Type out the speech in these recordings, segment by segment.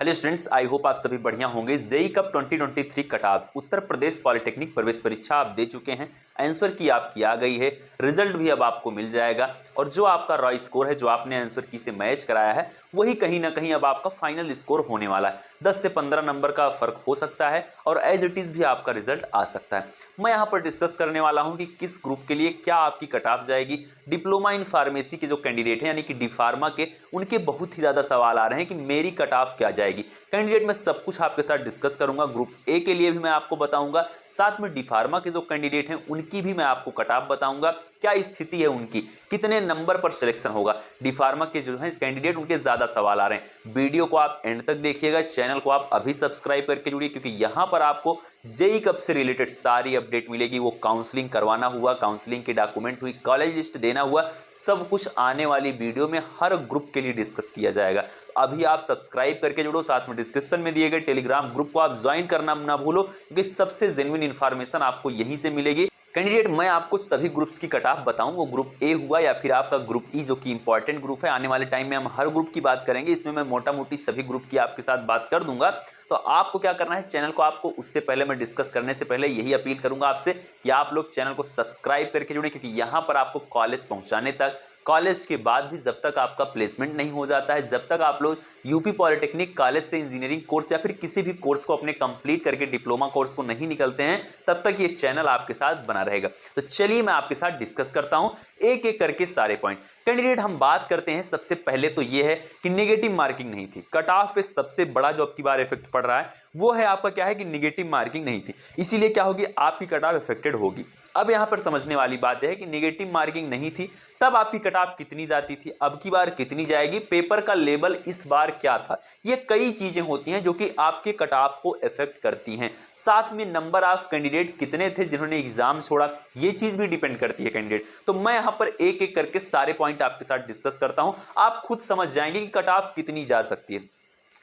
Hello students, I hope आप सभी बढ़िया होंगे। JEE cup 2023 cut Uttar Pradesh polytechnic प्रवेश परीक्षा आप दे चुके हैं। आंसर की आपकी आ गई है, रिजल्ट भी अब आपको मिल जाएगा और जो आपका रॉ स्कोर है, जो आपने आंसर की से मैच कराया है, वही कहीं ना कहीं अब आपका फाइनल स्कोर होने वाला है। 10 से 15 नंबर का फर्क हो सकता है और एज इट इज भी आपका रिजल्ट आ सकता है। मैं यहाँ पर डिस्कस करने वाला हूँ कि किस ग्रुप के लिए क्या आपकी कट ऑफ जाएगी। डिप्लोमा इन फार्मेसी के जो कैंडिडेट हैं यानी कि डी फार्मा के, उनके बहुत ही ज्यादा सवाल आ रहे हैं कि मेरी कट ऑफ क्या जाएगी। कैंडिडेट मैं सब कुछ आपके साथ डिस्कस करूंगा। ग्रुप ए के लिए भी मैं आपको बताऊंगा, साथ में डी फार्मा के जो कैंडिडेट हैं उनकी भी मैं आपको कट ऑफ बताऊंगा, क्या स्थिति है उनकी, कितने नंबर पर सिलेक्शन होगा। डी फार्मा के जो है कैंडिडेट, उनके ज्यादा सवाल आ रहे हैं। वीडियो को आप एंड तक देखिएगा, चैनल को आप अभी सब्सक्राइब करके जुड़िए, क्योंकि यहां पर आपको जेई कप से रिलेटेड सारी अपडेट मिलेगी। वो काउंसलिंग करवाना हुआ, काउंसलिंग के डॉक्यूमेंट हुई, कॉलेज लिस्ट देना हुआ, सब कुछ आने वाली वीडियो में हर ग्रुप के लिए डिस्कस किया जाएगा। अभी आप सब्सक्राइब करके जुड़ो, साथ में डिस्क्रिप्शन में दिए गए टेलीग्राम ग्रुप को आप ज्वाइन करना ना भूलो, क्योंकि सबसे जेन्युइन इंफॉर्मेशन आपको यहीं से मिलेगी। कैंडिडेट मैं आपको सभी ग्रुप्स की कट ऑफ बताऊं, वो ग्रुप ए हुआ या फिर आपका ग्रुप ई, जो कि इंपॉर्टेंट ग्रुप है। आने वाले टाइम में हम हर ग्रुप की बात करेंगे, इसमें मैं मोटा मोटी सभी ग्रुप की आपके साथ बात कर दूंगा। तो आपको क्या करना है, चैनल को आपको उससे पहले, मैं डिस्कस करने से पहले यही अपील करूंगा आपसे कि आप लोग चैनल को सब्सक्राइब करके जुड़े, क्योंकि यहां पर आपको कॉलेज पहुंचाने तक, कॉलेज के बाद भी जब तक आपका प्लेसमेंट नहीं हो जाता है, जब तक आप लोग यूपी पॉलिटेक्निक कॉलेज से इंजीनियरिंग कोर्स या फिर किसी भी कोर्स को अपने कंप्लीट करके डिप्लोमा कोर्स को नहीं निकलते हैं, तब तक ये चैनल आपके साथ बना रहेगा। तो चलिए मैं आपके साथ डिस्कस करता हूं एक एक करके सारे पॉइंट। कैंडिडेट हम बात करते हैं, सबसे पहले तो ये है कि नेगेटिव मार्किंग नहीं थी। कट ऑफ पे सबसे बड़ा जो आपकी बार इफेक्ट पड़ रहा है वो है आपका क्या है कि नेगेटिव मार्किंग नहीं थी, इसीलिए क्या होगी, आपकी कट ऑफ इफेक्टेड होगी। अब यहां पर समझने वाली बात है कि नेगेटिव मार्किंग नहीं थी तब आपकी कट ऑफ कितनी जाती थी, अब की बार कितनी जाएगी, पेपर का लेवल इस बार क्या था। ये कई चीजें होती हैं जो कि आपके कट ऑफ को इफेक्ट करती हैं। साथ में नंबर ऑफ कैंडिडेट कितने थे जिन्होंने एग्जाम छोड़ा, ये चीज भी डिपेंड करती है कैंडिडेट। तो मैं यहां पर एक एक करके सारे पॉइंट आपके साथ डिस्कस करता हूं, आप खुद समझ जाएंगे कि कट ऑफ कितनी जा सकती है।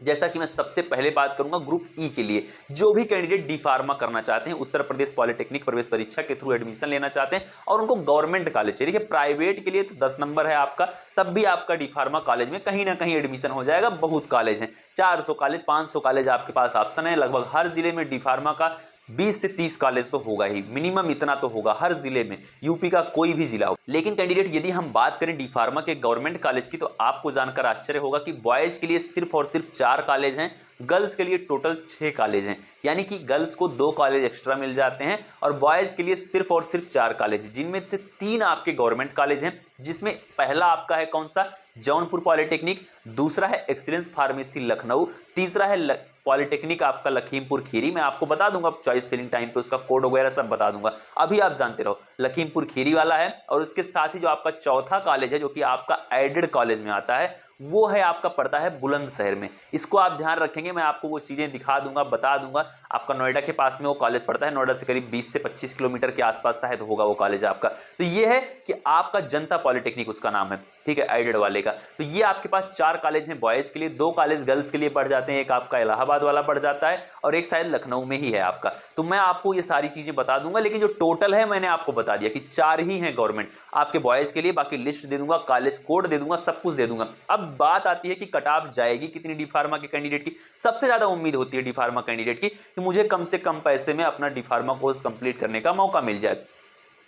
जैसा कि मैं सबसे पहले बात करूंगा ग्रुप ई के लिए, जो भी कैंडिडेट डी फार्मा करना चाहते हैं, उत्तर प्रदेश पॉलिटेक्निक प्रवेश परीक्षा के थ्रू एडमिशन लेना चाहते हैं और उनको गवर्नमेंट कॉलेज चाहिए। देखिए प्राइवेट के लिए तो 10 नंबर है आपका, तब भी आपका डी फार्मा कॉलेज में कहीं ना कहीं एडमिशन हो जाएगा। बहुत कॉलेज हैं, 400 कॉलेज, 500 कॉलेज आपके पास ऑप्शन है। लगभग हर जिले में डी फार्मा का 20 से 30 कॉलेज तो होगा ही, मिनिमम इतना तो होगा हर जिले में, यूपी का कोई भी जिला हो। लेकिन कैंडिडेट यदि हम बात करें डी फार्मा के गवर्नमेंट कॉलेज की, तो आपको जानकर आश्चर्य होगा कि बॉयज के लिए सिर्फ और सिर्फ 4 कॉलेज हैं, गर्ल्स के लिए टोटल 6 कॉलेज हैं। यानी कि गर्ल्स को 2 कॉलेज एक्स्ट्रा मिल जाते हैं और बॉयज के लिए सिर्फ और सिर्फ 4 कॉलेज, जिनमें से 3 आपके गवर्नमेंट कॉलेज हैं, जिसमें पहला आपका है कौन सा, जौनपुर पॉलिटेक्निक, दूसरा है एक्सीलेंस फार्मेसी लखनऊ, तीसरा है पॉलिटेक्निक आपका लखीमपुर खीरी। मैं आपको बता दूंगा चॉइस फिलिंग टाइम पे, उसका कोड वगैरह सब बता दूंगा, अभी आप जानते रहो। लखीमपुर खीरी वाला है और उसके साथ ही जो आपका चौथा कॉलेज है, जो कि आपका एडेड कॉलेज में आता है, वो है आपका पड़ता है बुलंदशहर में। इसको आप ध्यान रखेंगे, मैं आपको वो चीजें दिखा दूंगा, बता दूंगा। आपका नोएडा के पास में वो कॉलेज पड़ता है, नोएडा से करीब 20 से 25 किलोमीटर के आसपास शायद होगा वो कॉलेज आपका। तो ये है कि आपका जनता पॉलिटेक्निक उसका नाम है, ठीक है, एडेड वाले का। तो ये आपके पास 4 कॉलेज हैं बॉयज के लिए, 2 कॉलेज गर्ल्स के लिए पड़ जाते हैं, एक आपका इलाहाबाद वाला पड़ जाता है और एक शायद लखनऊ में ही है आपका। तो मैं आपको ये सारी चीजें बता दूंगा, लेकिन जो टोटल है मैंने आपको बता दिया कि 4 ही हैं गवर्नमेंट आपके बॉयज के लिए। बाकी लिस्ट दे दूंगा, कॉलेज कोड दे दूंगा, सब कुछ दे दूंगा। अब बात आती है कि कट ऑफ जाएगी कितनी डी फार्मा के कैंडिडेट की। सबसे ज्यादा उम्मीद होती है डी फार्मा कैंडिडेट की कि मुझे कम से कम पैसे में अपना डी फार्मा कोर्स कंप्लीट करने का मौका मिल जाए।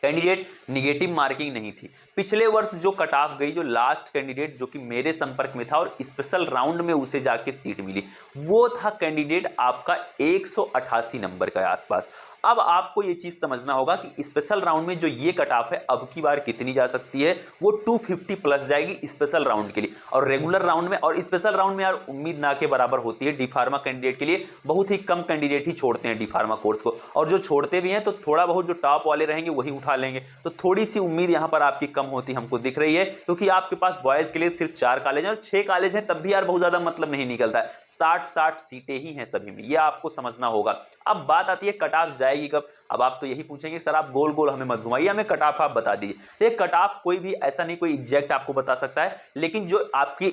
कैंडिडेट निगेटिव मार्किंग नहीं थी। पिछले वर्ष जो कट ऑफ गई, जो लास्ट कैंडिडेट जो कि मेरे संपर्क में था और स्पेशल राउंड में उसे जाके सीट मिली, वो था कैंडिडेट आपका 188 नंबर के आसपास। अब आपको ये चीज समझना होगा कि स्पेशल राउंड में जो ये कट ऑफ है, अब की बार कितनी जा सकती है, वो 250 प्लस जाएगी स्पेशल राउंड के लिए। और रेगुलर राउंड में और स्पेशल राउंड में यार उम्मीद ना के बराबर होती है डी फार्मा कैंडिडेट के लिए। बहुत ही कम कैंडिडेट ही छोड़ते हैं डी फार्मा कोर्स को, और जो छोड़ते भी हैं तो थोड़ा बहुत जो टॉप वाले रहेंगे वही उठा लेंगे। तो थोड़ी सी उम्मीद यहां पर आपकी कम होती हमको दिख रही है, क्योंकि आपके पास बॉयज के लिए सिर्फ 4 कॉलेज हैं और 6 कॉलेज हैं, तब भी यार बहुत ज्यादा मतलब नहीं निकलता है। 60-60 सीटें ही हैं सभी में, यह आपको समझना होगा। अब बात आती है कट ऑफ जाएगी कब। अब आप तो यही पूछेंगे सर आप गोल गोल हमें मत घुमाइए, हमें कट ऑफ आप बता दीजिए। ये कट ऑफ कोई भी ऐसा नहीं कोई एग्जैक्ट आपको बता सकता है, लेकिन जो आपकी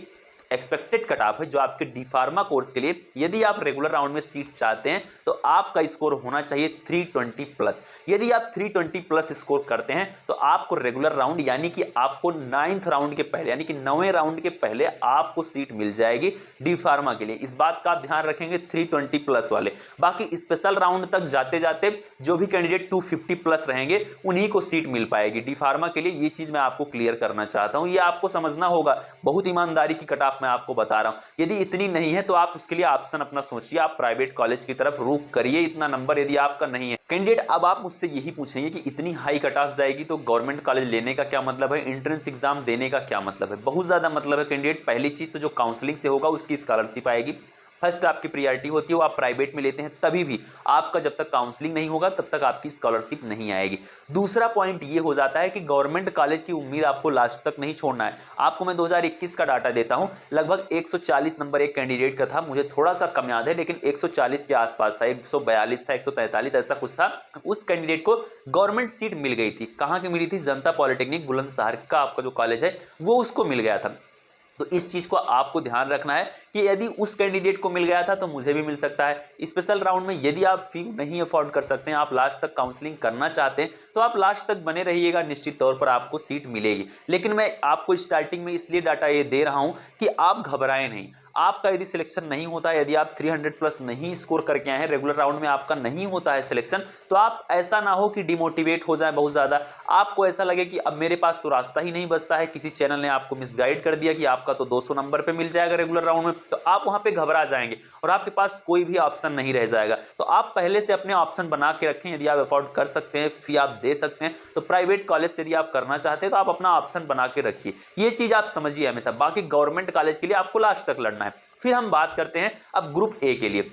एक्सपेक्टेड कट ऑफ है जो आपके डी फार्मा कोर्स के लिए यदि आप रेगुलर राउंड में सीट चाहते हैं तो आपका स्कोर होना चाहिए 320 प्लस। यदि आप 320 प्लस स्कोर करते हैं तो आपको रेगुलर राउंड यानी कि आपको 9th राउंड के पहले यानी कि 9वें राउंड के पहले आपको सीट मिल जाएगी डी फार्मा के लिए। इस बात का आप ध्यान रखेंगे 320 प्लस वाले। बाकी स्पेशल राउंड तक जाते जाते जो भी कैंडिडेट 250 प्लस रहेंगे उन्हीं को सीट मिल पाएगी डी फार्मा के लिए। ये चीज मैं आपको क्लियर करना चाहता हूं, ये आपको समझना होगा। बहुत ईमानदारी की कट ऑफ मैं आपको बता रहा हूं। यदि इतनी नहीं है तो आप उसके लिए ऑप्शन अपना सोचिए, आप प्राइवेट कॉलेज की तरफ रुख करिए। इतना नंबर यदि आपका नहीं है कैंडिडेट, अब आप मुझसे यही पूछेंगे कि इतनी हाई कट ऑफ जाएगी तो गवर्नमेंट कॉलेज लेने का क्या मतलब है, एंट्रेंस एग्जाम देने का क्या मतलब है। बहुत ज्यादा मतलब है कैंडिडेट। पहली चीज तो जो काउंसलिंग से होगा उसकी स्कॉलरशिप आएगी, फर्स्ट आपकी प्रायोरिटी होती है। वो आप प्राइवेट में लेते हैं तभी भी आपका जब तक काउंसलिंग नहीं होगा तब तक आपकी स्कॉलरशिप नहीं आएगी। दूसरा पॉइंट ये हो जाता है कि गवर्नमेंट कॉलेज की उम्मीद आपको लास्ट तक नहीं छोड़ना है। आपको मैं 2021 का डाटा देता हूं, लगभग 140 नंबर एक कैंडिडेट का था, मुझे थोड़ा सा कम याद है लेकिन 140 के आसपास था, 142 था, 143 ऐसा कुछ था। उस कैंडिडेट को गवर्नमेंट सीट मिल गई थी। कहां की मिली थी? जनता पॉलिटेक्निक बुलंदशहर का आपका जो कॉलेज है वो उसको मिल गया था। तो इस चीज को आपको ध्यान रखना है कि यदि उस कैंडिडेट को मिल गया था तो मुझे भी मिल सकता है। स्पेशल राउंड में यदि आप फी नहीं अफोर्ड कर सकते हैं, आप लास्ट तक काउंसलिंग करना चाहते हैं तो आप लास्ट तक बने रहिएगा, निश्चित तौर पर आपको सीट मिलेगी। लेकिन मैं आपको स्टार्टिंग में इसलिए डाटा ये दे रहा हूं कि आप घबराएं नहीं। आपका यदि सिलेक्शन नहीं होता है, यदि आप 300 प्लस नहीं स्कोर करके आए हैं, रेगुलर राउंड में आपका नहीं होता है सिलेक्शन, तो आप ऐसा ना हो कि डिमोटिवेट हो जाए बहुत ज्यादा, आपको ऐसा लगे कि अब मेरे पास तो रास्ता ही नहीं बचता है, किसी चैनल ने आपको मिसगाइड कर दिया कि आपका तो 200 नंबर पे मिल जाएगा रेगुलर राउंड में, तो आप वहां पे घबरा जाएंगे और आपके पास कोई भी ऑप्शन नहीं रह जाएगा। तो आप पहले से अपने ऑप्शन बना के रखें। यदि आप अफोर्ड कर सकते हैं, फी आप दे सकते हैं, तो प्राइवेट कॉलेज से यदि आप करना चाहते हैं तो आप अपना ऑप्शन बना के रखिए। ये चीज आप समझिए हमेशा। बाकी गवर्नमेंट कॉलेज के लिए आपको लास्ट तक लड़ना है। फिर हम बात करते हैं अब ग्रुप ए के लिए।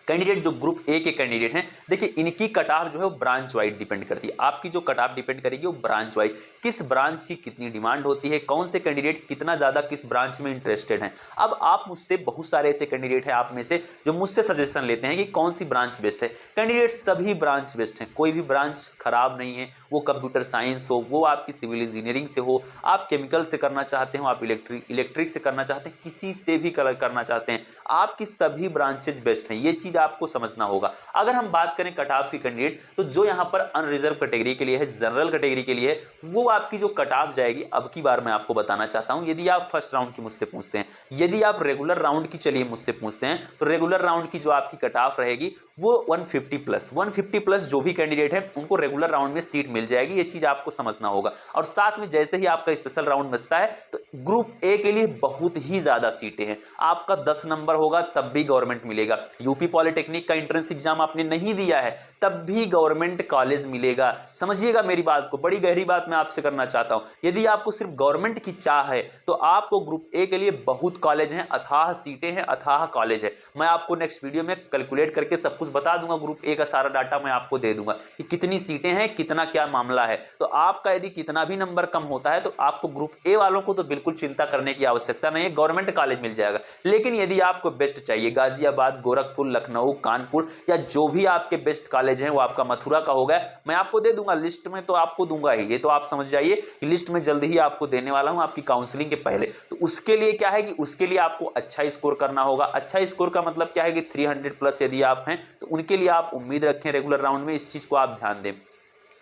कैंडिडेट जो ग्रुप ए के कैंडिडेट हैं, देखिए इनकी कट ऑफ जो है वो ब्रांच वाइज डिपेंड करती है। आपकी जो कट ऑफ डिपेंड करेगी वो ब्रांच वाइज, किस ब्रांच की कितनी डिमांड होती है, कौन से कैंडिडेट कितना ज्यादा किस ब्रांच में इंटरेस्टेड हैं। अब आप मुझसे बहुत सारे ऐसे कैंडिडेट हैं आप में से जो मुझसे सजेशन लेते हैं कि कौन सी ब्रांच बेस्ट है। कैंडिडेट सभी ब्रांच बेस्ट हैं, कोई भी ब्रांच खराब नहीं है। वो कंप्यूटर साइंस हो, वो आपकी सिविल इंजीनियरिंग से हो, आप केमिकल से करना चाहते हो, आप इलेक्ट्रिक से करना चाहते हैं, किसी से भी करना चाहते हैं, आपकी सभी ब्रांचेज बेस्ट हैं। ये चीज आपको समझना होगा। अगर हम बात करें कट ऑफ की कैंडिडेट, तो जो यहां पर अनरिजर्व कैटेगरी के लिए है, जनरल कैटेगरी के लिए है, वो आपकी जो कट ऑफ जाएगी अब की बार मैं आपको बताना चाहता हूं। यदि आप फर्स्ट राउंड की मुझसे पूछते हैं, यदि आप रेगुलर राउंड की चलिए मुझसे पूछते हैं, तो रेगुलर राउंड की जो आपकी कट ऑफ रहेगी वो 150 प्लस जो भी कैंडिडेट है उनको रेगुलर राउंड में सीट मिल जाएगी। ये चीज आपको समझना होगा। और साथ में जैसे ही आपका स्पेशल राउंड बचता है तो ग्रुप ए के लिए बहुत ही ज्यादा सीटें हैं। आपका 10 नंबर होगा तब भी गवर्नमेंट मिलेगा। यूपी पॉलिटेक्निक का एंट्रेंस एग्जाम आपने नहीं दिया है तब भी गवर्नमेंट कॉलेज मिलेगा। समझिएगा मेरी बात को, बड़ी गहरी बात मैं आपसे करना चाहता हूं। यदि आपको सिर्फ गवर्नमेंट की चाह है तो आपको ग्रुप ए के लिए बहुत कॉलेज हैं, अथाह सीटें हैं, अथाह कॉलेज है। मैं आपको नेक्स्ट वीडियो में कैलकुलेट करके सब कुछ बता दूंगा। ग्रुप ए का सारा डाटा मैं आपको दे दूंगा कि कितनी सीटें हैं, कितना क्या मामला है। तो आपका यदि कितना भी नंबर कम होता है तो आपको ग्रुप ए वालों को तो बिल्कुल चिंता करने की आवश्यकता नहीं है, गवर्नमेंट कॉलेज मिल जाएगा। लेकिन यदि आपको बेस्ट चाहिए, गाजियाबाद, गोरखपुर, लखनऊ, कानपुर या जो भी आपके बेस्ट कॉलेज हैं, वो आपका मथुरा का होगा, मैं आपको दे दूंगा। लिस्ट में तो आपको दूंगा ही, ये तो आप समझ जाइए कि लिस्ट में जल्द ही आपको देने वाला हूं आपकी काउंसलिंग के पहले। तो उसके लिए क्या है कि उसके लिए आपको अच्छा स्कोर करना होगा। अच्छा स्कोर का मतलब क्या है कि 300 प्लस यदि आप हैं तो उनके लिए आप उम्मीद रखें रेगुलर राउंड में। इस चीज को आप ध्यान दें।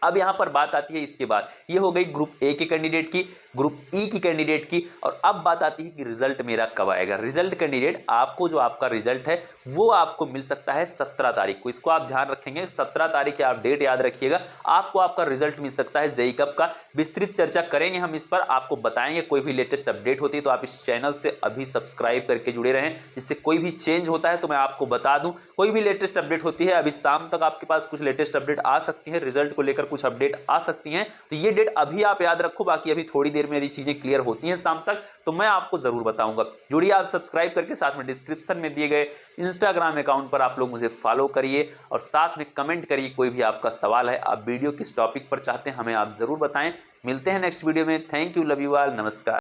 अब यहां पर बात आती है इसके बाद, ये हो गई ग्रुप ए के कैंडिडेट की, ग्रुप ई की कैंडिडेट की। और अब बात आती है कि रिजल्ट मेरा कब आएगा। रिजल्ट कैंडिडेट आपको जो आपका रिजल्ट है वो आपको मिल सकता है 17 तारीख को। इसको आप ध्यान रखेंगे, 17 तारीख आप डेट याद रखिएगा। आपको आपका रिजल्ट मिल सकता है जेईई कप का। विस्तृत चर्चा करेंगे हम इस पर, आपको बताएंगे। कोई भी लेटेस्ट अपडेट होती है तो आप इस चैनल से अभी सब्सक्राइब करके जुड़े रहें, जिससे कोई भी चेंज होता है तो मैं आपको बता दूं। कोई भी लेटेस्ट अपडेट होती है, अभी शाम तक आपके पास कुछ लेटेस्ट अपडेट आ सकती है, रिजल्ट को लेकर कुछ अपडेट आ सकती हैं। तो ये डेट अभी आप याद रखो, बाकी अभी थोड़ी देर में यदि चीजें क्लियर होती हैं शाम तक तो मैं आपको जरूर बताऊंगा। जुड़िए आप सब्सक्राइब करके, साथ में डिस्क्रिप्शन में दिए गए इंस्टाग्राम अकाउंट पर आप लोग मुझे फॉलो करिए और साथ में कमेंट करिए। कोई भी आपका सवाल है, आप वीडियो किस टॉपिक पर चाहते हैं हमें आप जरूर बताएं। मिलते हैं नेक्स्ट वीडियो में। Thank you, love you all, नमस्कार।